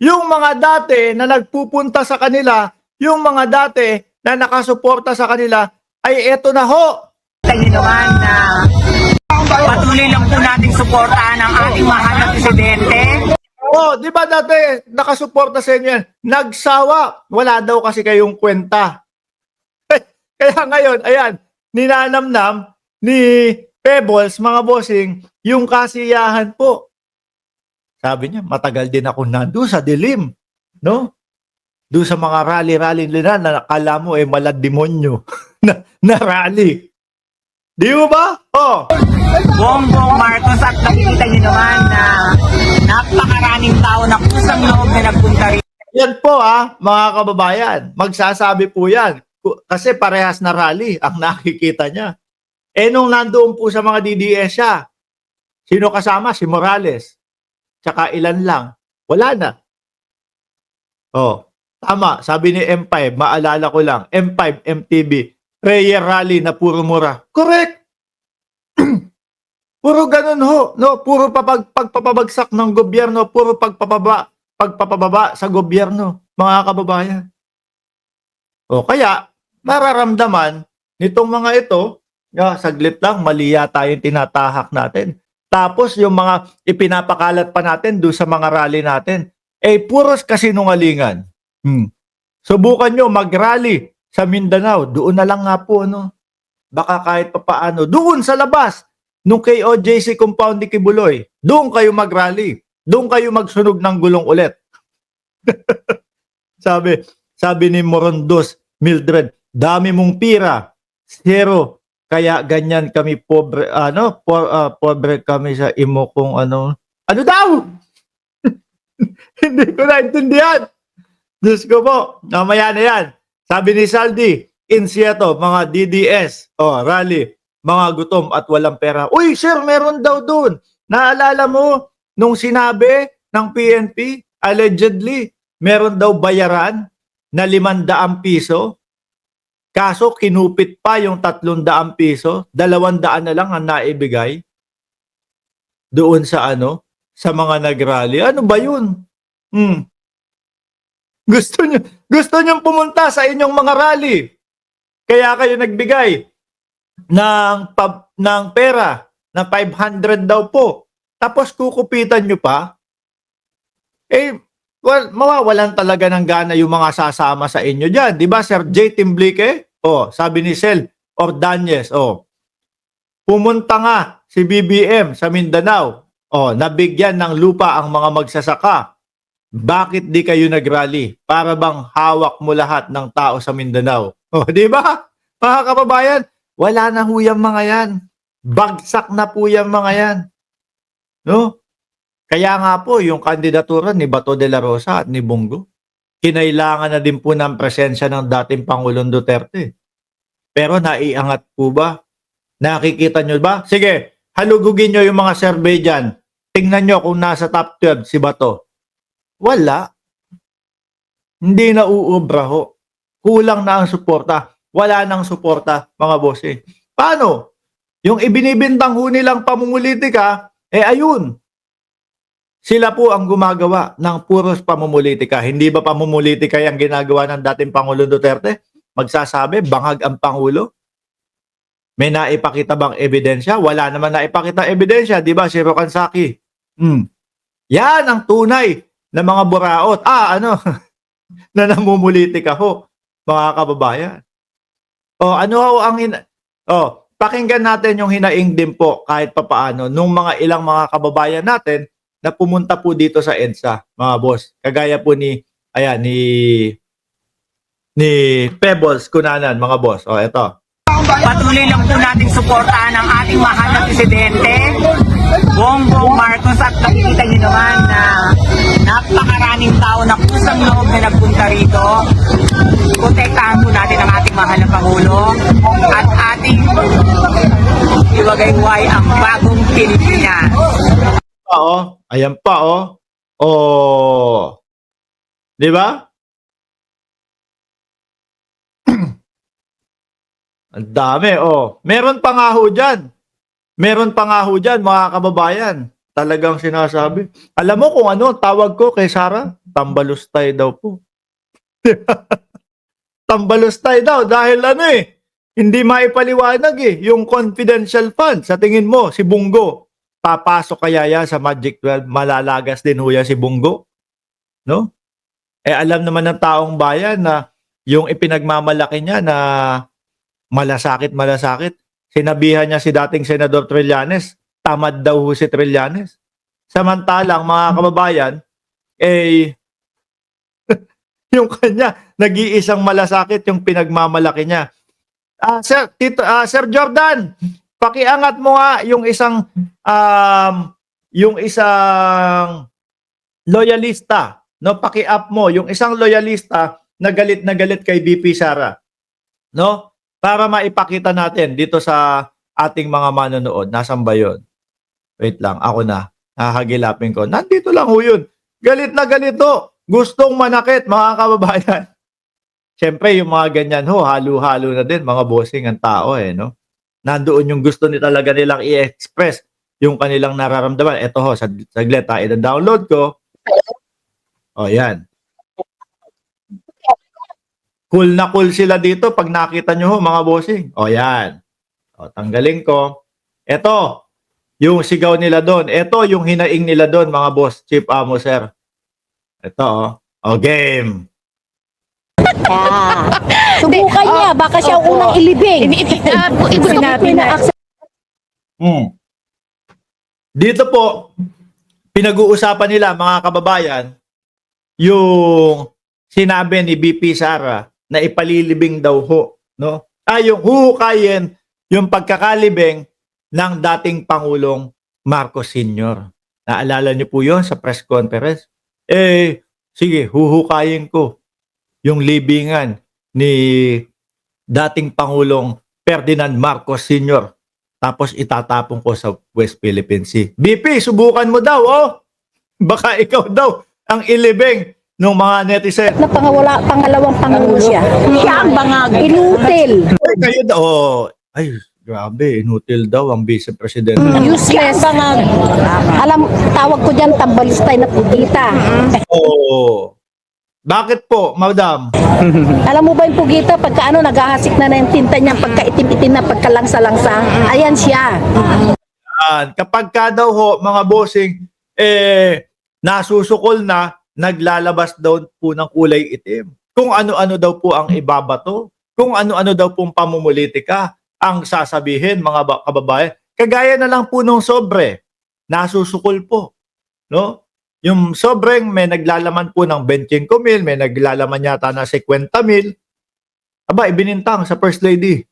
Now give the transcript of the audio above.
Yung mga dati na nagpupunta sa kanila, yung mga dati na nakasuporta sa kanila, ay eto na ho. Tingin naman na patuloy lang po nating suportahan ang ating mahal na presidente. Oh, di ba dati nakasuporta sa inyo yan? Nagsawa. Wala daw kasi kayong kwenta. Kaya ngayon, ayan, ninanamnam ni Pebbles, mga bossing, yung kasiyahan po. Sabi niya, matagal din ako nandun sa dilim. No? Doon sa mga rally-rally nila na nakala mo malademonyo na rally. Di mo ba? Oh. Bongbong Marcos, at nakikita niyo naman na napakaraming tao na kusang loob na nagpunta rin. Yan po mga kababayan. Magsasabi po yan. Kasi parehas na rally ang nakikita niya. Nung nandoon po sa mga DDS siya, sino kasama? Si Morales. Tsaka ilan lang. Wala na. Oh, tama. Sabi ni M5, maalala ko lang, M5, MTV, prayer rally na puro mura. Correct! Puro ganun ho. No? Puro pagpapabagsak ng gobyerno, puro pagpapababa sa gobyerno, mga kababayan. O kaya, mararamdaman nitong mga ito, saglit lang, mali yata yung tinatahak natin. Tapos yung mga ipinapakalat pa natin doon sa mga rally natin, puros kasinungalingan. Subukan nyo mag-rally sa Mindanao, doon na lang nga po, baka kahit papaano, doon sa labas, nung KOJC compound ni Kibuloy, doon kayo mag-rally, doon kayo magsunog ng gulong ulit. sabi ni Morondos, Mildred, dami mong pira, zero, kaya ganyan kami pobre, pobre kami sa imo kung ano daw? Hindi ko naintindihan. Diyos ko po, mamaya na yan. Sabi ni Saldi, Insieto, mga DDS, rally, mga gutom at walang pera. Uy, sir, meron daw doon. Naalala mo, nung sinabi ng PNP, allegedly, meron daw bayaran na 500 piso. Kaso, kinupit pa yung 300 piso. 200 na lang ang naibigay doon sa sa mga nagrally. Ano ba yun? Gusto nyo pumunta sa inyong mga rally. Kaya kayo nagbigay ng pera na 500 daw po. Tapos kukupitan nyo pa. Mawawalan talaga ng gana yung mga sasama sa inyo dyan. Di ba, Sir J. Timblique? Sabi ni Sel Ordanyes, pumunta nga si BBM sa Mindanao. Nabigyan ng lupa ang mga magsasaka. Bakit di kayo nagrally? Para bang hawak mo lahat ng tao sa Mindanao? Di ba? Mga kababayan, wala na ho yung mga yan. Bagsak na po yung mga yan. No? Kaya nga po, yung kandidatura ni Bato de la Rosa at ni Bongo, kinailangan na din po ng presensya ng dating Pangulong Duterte. Pero naiangat po ba? Nakikita nyo ba? Sige, halugugin nyo yung mga survey dyan. Tingnan nyo kung nasa top 12 si Bato. Wala. Hindi na uubra ho. Kulang na ang suporta. Wala nang suporta, mga bossing. Paano? Yung ibinibintang ho nilang pamumulitika, ayun. Sila po ang gumagawa ng puros pamumulitika. Hindi ba pamumulitika yung ginagawa ng dating Pangulong Duterte? Magsasabi, bangag ang Pangulo? May naipakita bang ebidensya? Wala naman naipakita ebidensya, di ba, si Rocansaki? Yan ang tunay na mga buraot. Na namumulitika ho, mga kababayan. Pakinggan natin yung hinaing din po kahit papaano nung mga ilang mga kababayan natin na pumunta po dito sa EDSA, mga boss. Kagaya po ni Pebbles Cunanan, mga boss. Ito. Patuloy lang po nating suportahan ang ating mahal na presidente, Bongbong Marcos, at nakikita niyo naman na napakaraming tao na kusang loob na nagpunta rito. Protektahan po natin ang ating mahal na Pangulo at ating iwagayway ang bagong Pilipinas. Ayan pa, Di ba? Ang dami, Meron pa nga ho dyan. Mga kababayan. Talagang sinasabi. Alam mo kung ano tawag ko kay Sarah? Tambalustay daw po. Tambalustay daw dahil ano hindi maipaliwanag yung confidential fund. Sa tingin mo, si Bungo, papasok kaya yan sa Magic 12? Malalagas din ho yan si Bungo? No? Alam naman ng taong bayan na yung ipinagmamalaki niya na malasakit, sinabihan niya si dating Senador Trillanes, tamad daw ho si Trillanes. Samantalang mga kababayan, yung kanya, nag-iisang malasakit yung pinagmamalaki niya. Sir Jordan, pakiangat mo nga yung isang loyalista, no? Paki-up mo yung isang loyalista na galit kay VP Sara, no? Para maipakita natin dito sa ating mga manonood. Nasaan ba 'yon? Wait lang, ako na. Hahagilapin ko. Nandito lang ho 'yun. Galit na galito. Gustong manakit, mga kababayan. Siyempre, yung mga ganyan ho, halo-halo na din, mga bossing ang tao no? Nandoon yung gusto talaga nilang i-express yung kanilang nararamdaman. Ito ho, saglit i-download ko. O, yan. Cool na cool sila dito pag nakita nyo ho, mga bossing. O, yan. O, tanggalin ko. Ito, yung sigaw nila doon. Ito, yung hinaing nila doon, mga boss, Chief Amo, sir. Ito, o, game. Subukan niya, baka siya ang unang ilibing. Gusto ko Dito po, pinag-uusapan nila, mga kababayan, yung sinabi ni BP Sara na ipalilibing daw ho, no? Yung huhukayin yung pagkakalibing ng dating Pangulong Marcos Sr. Naalala niyo po yun sa press conference? Sige, huhukayin ko yung libingan ni dating Pangulong Ferdinand Marcos Sr. Tapos itatapon ko sa West Philippine Sea. BP, subukan mo daw, Baka ikaw daw ang ilibing ng mga netizen. Na pangalawang pangulo siya. Siya ang bangag. Inutil. Kayo daw, ay, grabe, inutil daw ang Vice President. Useless. Bangag. Alam, tawag ko dyan, tambalistay na pugita. Bakit po, madam? Alam mo ba yung pugita, pagka naghahasik na yung tinta niya, pagka itim-itim na, pagkalangsa-langsa, ayan siya. Kapag ka daw ho, mga bossing, nasusukol na, naglalabas daw po ng kulay itim. Kung ano-ano daw po ang ibabato, kung ano-ano daw pong pamumulitika ang sasabihin, mga kababayan. Kagaya na lang po nung sobre, nasusukol po, no? Yung sobrang may naglalaman po ng 25,000, may naglalaman yata na 50,000. Aba, ibinintang sa First Lady.